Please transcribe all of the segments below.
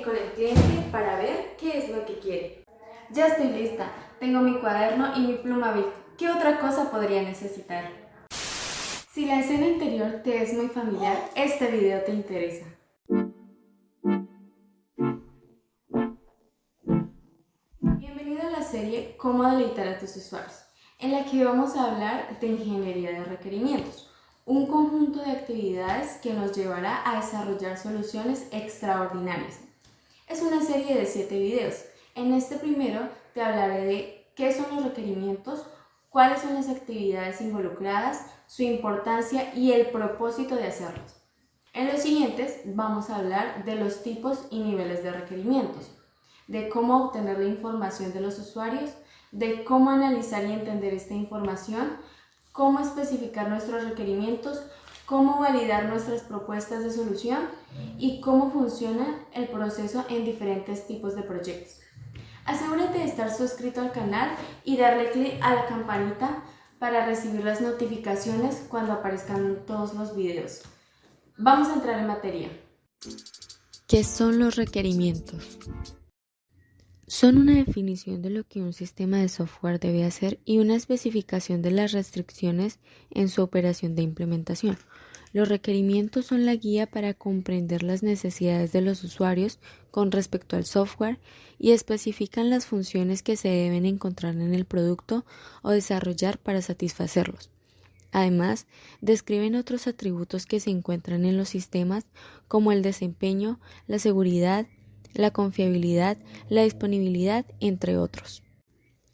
ir con el cliente para ver qué es lo que quiere. Ya estoy lista, tengo mi cuaderno y mi pluma Bic. ¿Qué otra cosa podría necesitar? Si la escena interior te es muy familiar, este video te interesa. Bienvenido a la serie Cómo deleitar a tus usuarios, en la que vamos a hablar de ingeniería de requerimientos, un conjunto de actividades que nos llevará a desarrollar soluciones extraordinarias. Es una serie de 7 videos. En este primero te hablaré de qué son los requerimientos, cuáles son las actividades involucradas, su importancia y el propósito de hacerlos. En los siguientes vamos a hablar de los tipos y niveles de requerimientos, de cómo obtener la información de los usuarios, de cómo analizar y entender esta información, cómo especificar nuestros requerimientos, cómo validar nuestras propuestas de solución y cómo funciona el proceso en diferentes tipos de proyectos. Asegúrate de estar suscrito al canal y darle clic a la campanita para recibir las notificaciones cuando aparezcan todos los videos. Vamos a entrar en materia. ¿Qué son los requerimientos? Son una definición de lo que un sistema de software debe hacer y una especificación de las restricciones en su operación de implementación. Los requerimientos son la guía para comprender las necesidades de los usuarios con respecto al software y especifican las funciones que se deben encontrar en el producto o desarrollar para satisfacerlos. Además, describen otros atributos que se encuentran en los sistemas como el desempeño, la seguridad, la confiabilidad, la disponibilidad, entre otros.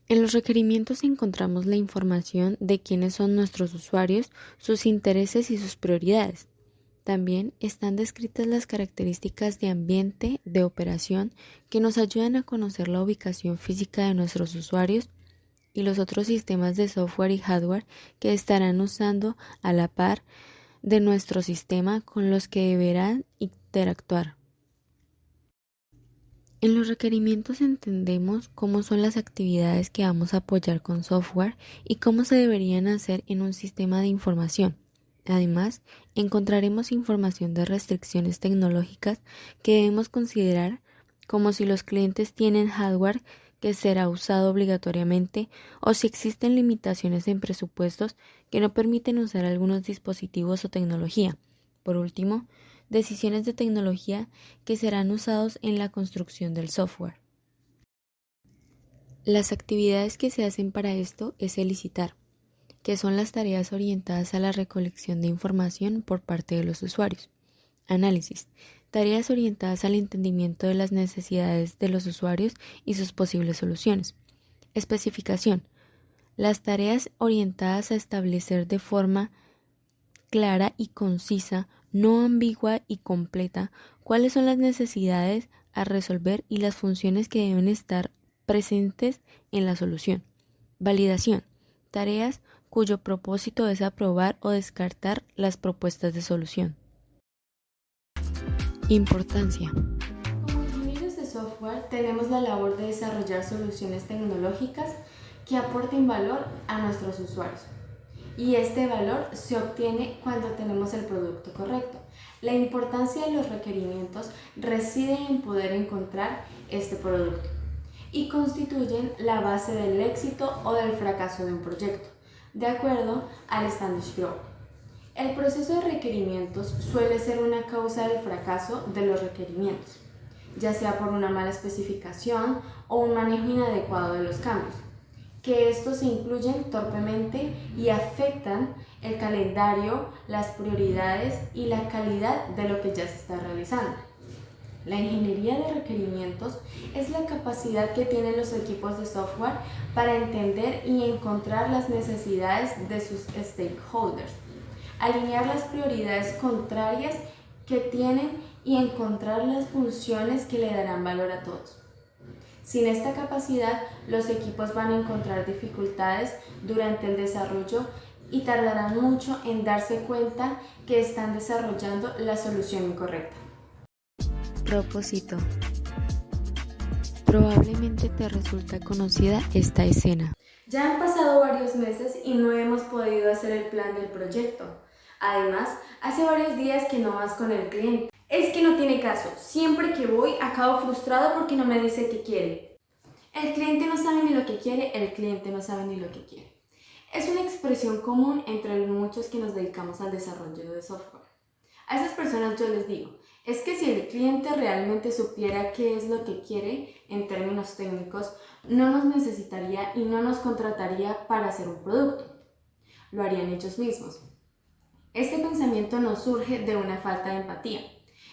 En los requerimientos encontramos la información de quiénes son nuestros usuarios, sus intereses y sus prioridades. También están descritas las características de ambiente de operación que nos ayudan a conocer la ubicación física de nuestros usuarios y los otros sistemas de software y hardware que estarán usando a la par de nuestro sistema con los que deberán interactuar. En los requerimientos entendemos cómo son las actividades que vamos a apoyar con software y cómo se deberían hacer en un sistema de información. Además, encontraremos información de restricciones tecnológicas que debemos considerar, como si los clientes tienen hardware que será usado obligatoriamente o si existen limitaciones en presupuestos que no permiten usar algunos dispositivos o tecnología. Por último, decisiones de tecnología que serán usados en la construcción del software. Las actividades que se hacen para esto es elicitar, que son las tareas orientadas a la recolección de información por parte de los usuarios. Análisis, tareas orientadas al entendimiento de las necesidades de los usuarios y sus posibles soluciones. Especificación, las tareas orientadas a establecer de forma clara y concisa, no ambigua y completa, cuáles son las necesidades a resolver y las funciones que deben estar presentes en la solución. Validación, tareas cuyo propósito es aprobar o descartar las propuestas de solución. Importancia. Como ingenieros de software tenemos la labor de desarrollar soluciones tecnológicas que aporten valor a nuestros usuarios. Y este valor se obtiene cuando tenemos el producto correcto. La importancia de los requerimientos reside en poder encontrar este producto y constituyen la base del éxito o del fracaso de un proyecto, de acuerdo al Standish Group. El proceso de requerimientos suele ser una causa del fracaso de los requerimientos, ya sea por una mala especificación o un manejo inadecuado de los cambios, que estos se incluyen torpemente y afectan el calendario, las prioridades y la calidad de lo que ya se está realizando. La ingeniería de requerimientos es la capacidad que tienen los equipos de software para entender y encontrar las necesidades de sus stakeholders, alinear las prioridades contrarias que tienen y encontrar las funciones que le darán valor a todos. Sin esta capacidad, los equipos van a encontrar dificultades durante el desarrollo y tardarán mucho en darse cuenta que están desarrollando la solución incorrecta. Propósito. Probablemente te resulta conocida esta escena. Ya han pasado varios meses y no hemos podido hacer el plan del proyecto. Además, hace varios días que no vas con el cliente. Es que no tiene caso, siempre que voy acabo frustrado porque no me dice qué quiere. El cliente no sabe ni lo que quiere, el cliente no sabe ni lo que quiere. Es una expresión común entre muchos que nos dedicamos al desarrollo de software. A esas personas yo les digo, es que si el cliente realmente supiera qué es lo que quiere en términos técnicos, no nos necesitaría y no nos contrataría para hacer un producto. Lo harían ellos mismos. Este pensamiento no surge de una falta de empatía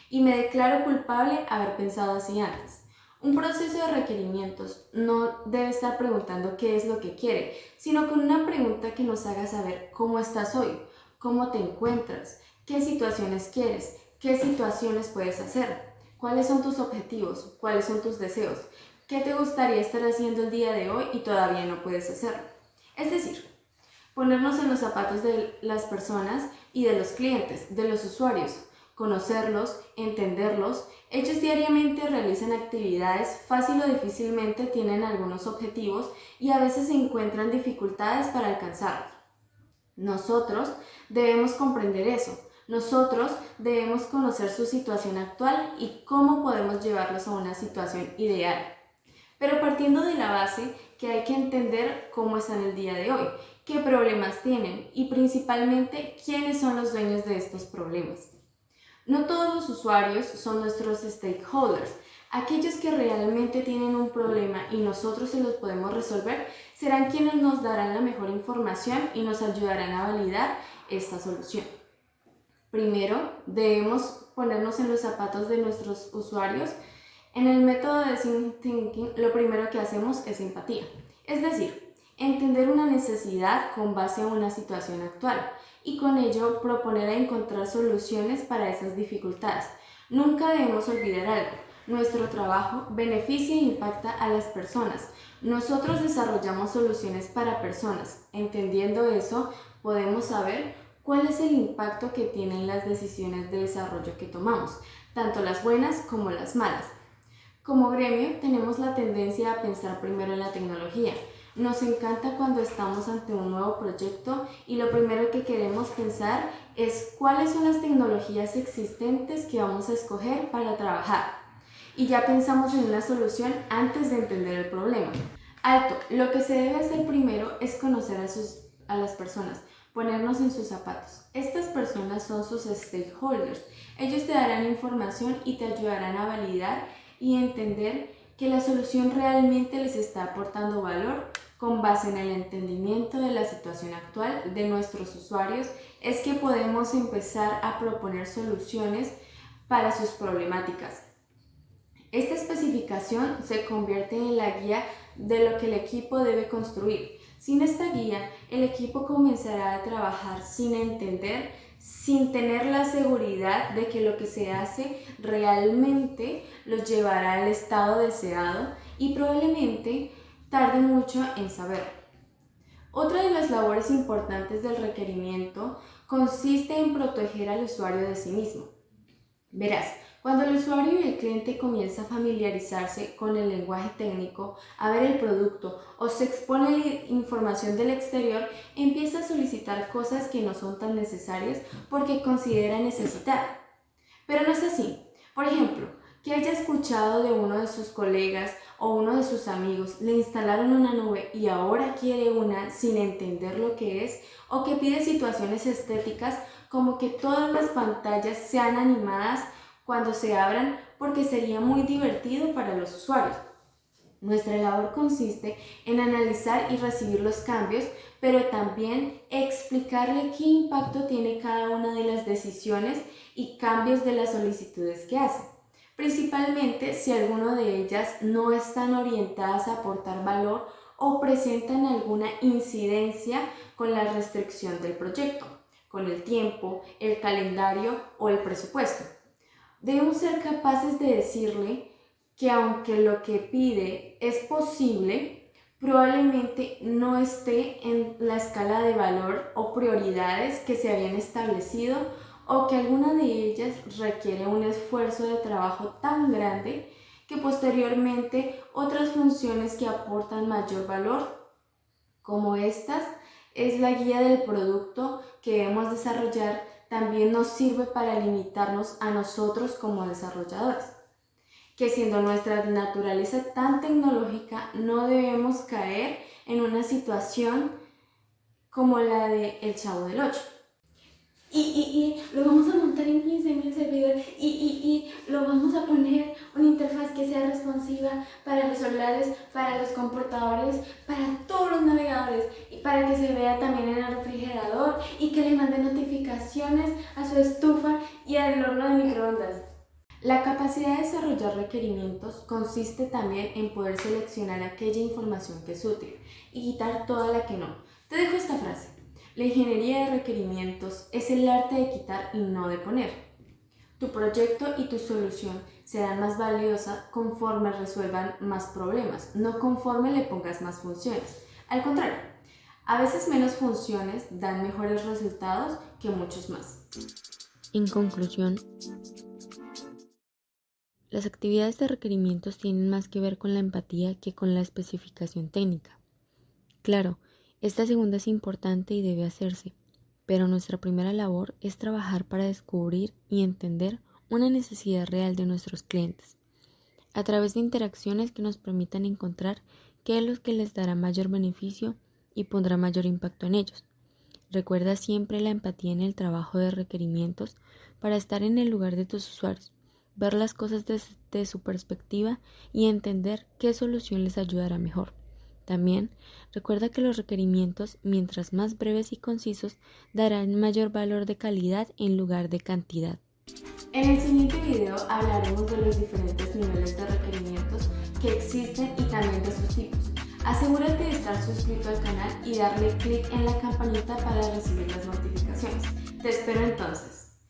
y me declaro culpable haber pensado así antes. Un proceso de requerimientos no debe estar preguntando qué es lo que quiere, sino con una pregunta que nos haga saber cómo estás hoy, cómo te encuentras, qué situaciones quieres, qué situaciones puedes hacer, cuáles son tus objetivos, cuáles son tus deseos, qué te gustaría estar haciendo el día de hoy y todavía no puedes hacerlo. Es decir, ponernos en los zapatos de las personas y de los clientes, de los usuarios, conocerlos, entenderlos. Ellos diariamente realizan actividades, fácil o difícilmente tienen algunos objetivos y a veces encuentran dificultades para alcanzarlos. Nosotros debemos comprender eso. Nosotros debemos conocer su situación actual y cómo podemos llevarlos a una situación ideal. Pero partiendo de la base que hay que entender cómo están el día de hoy, qué problemas tienen y principalmente quiénes son los dueños de estos problemas. No todos los usuarios son nuestros stakeholders. Aquellos que realmente tienen un problema y nosotros se los podemos resolver serán quienes nos darán la mejor información y nos ayudarán a validar esta solución. Primero, debemos ponernos en los zapatos de nuestros usuarios. En el método de Design Thinking, lo primero que hacemos es empatía, es decir, entender una necesidad con base a una situación actual y con ello proponer a encontrar soluciones para esas dificultades. Nunca debemos olvidar algo. Nuestro trabajo beneficia e impacta a las personas. Nosotros desarrollamos soluciones para personas. Entendiendo eso, podemos saber cuál es el impacto que tienen las decisiones de desarrollo que tomamos, tanto las buenas como las malas. Como gremio, tenemos la tendencia a pensar primero en la tecnología. Nos encanta cuando estamos ante un nuevo proyecto y lo primero que queremos pensar es cuáles son las tecnologías existentes que vamos a escoger para trabajar. Y ya pensamos en una solución antes de entender el problema. Alto, lo que se debe hacer primero es conocer a las personas, ponernos en sus zapatos. Estas personas son sus stakeholders. Ellos te darán información y te ayudarán a validar y entender que la solución realmente les está aportando valor con base en el entendimiento de la situación actual de nuestros usuarios. Es que podemos empezar a proponer soluciones para sus problemáticas. Esta especificación se convierte en la guía de lo que el equipo debe construir. Sin esta guía, el equipo comenzará a trabajar sin entender, sin tener la seguridad de que lo que se hace realmente los llevará al estado deseado y probablemente tarde mucho en saberlo. Otra de las labores importantes del requerimiento consiste en proteger al usuario de sí mismo. Verás, cuando el usuario y el cliente comienza a familiarizarse con el lenguaje técnico, a ver el producto o se expone a la información del exterior, empieza a solicitar cosas que no son tan necesarias porque considera necesitar. Pero no es así. Por ejemplo, que haya escuchado de uno de sus colegas o uno de sus amigos, le instalaron una nube y ahora quiere una sin entender lo que es, o que pide situaciones estéticas como que todas las pantallas sean animadas cuando se abran porque sería muy divertido para los usuarios. Nuestra labor consiste en analizar y recibir los cambios, pero también explicarle qué impacto tiene cada una de las decisiones y cambios de las solicitudes que hace, principalmente si alguna de ellas no están orientadas a aportar valor o presentan alguna incidencia con la restricción del proyecto, con el tiempo, el calendario o el presupuesto. Debemos ser capaces de decirle que aunque lo que pide es posible, probablemente no esté en la escala de valor o prioridades que se habían establecido, o que alguna de ellas requiere un esfuerzo de trabajo tan grande que posteriormente otras funciones que aportan mayor valor, como estas, es la guía del producto que debemos desarrollar, también nos sirve para limitarnos a nosotros como desarrolladores, que siendo nuestra naturaleza tan tecnológica no debemos caer en una situación como la de El Chavo del Ocho. Y lo vamos a montar en 15.000 servidores y lo vamos a poner una interfaz que sea responsiva para los celulares, para los computadores, para todos los navegadores y para que se vea también en el refrigerador y que le mande notificaciones a su estufa y al horno de microondas. La capacidad de desarrollar requerimientos consiste también en poder seleccionar aquella información que es útil y quitar toda la que no. Te dejo esta frase. La ingeniería de requerimientos es el arte de quitar y no de poner. Tu proyecto y tu solución serán más valiosa conforme resuelvan más problemas, no conforme le pongas más funciones. Al contrario, a veces menos funciones dan mejores resultados que muchos más. En conclusión, las actividades de requerimientos tienen más que ver con la empatía que con la especificación técnica. Claro, esta segunda es importante y debe hacerse, pero nuestra primera labor es trabajar para descubrir y entender una necesidad real de nuestros clientes, a través de interacciones que nos permitan encontrar qué es lo que les dará mayor beneficio y pondrá mayor impacto en ellos. Recuerda siempre la empatía en el trabajo de requerimientos para estar en el lugar de tus usuarios, ver las cosas desde su perspectiva y entender qué solución les ayudará mejor. También recuerda que los requerimientos, mientras más breves y concisos, darán mayor valor de calidad en lugar de cantidad. En el siguiente video hablaremos de los diferentes niveles de requerimientos que existen y también de sus tipos. Asegúrate de estar suscrito al canal y darle clic en la campanita para recibir las notificaciones. Te espero entonces.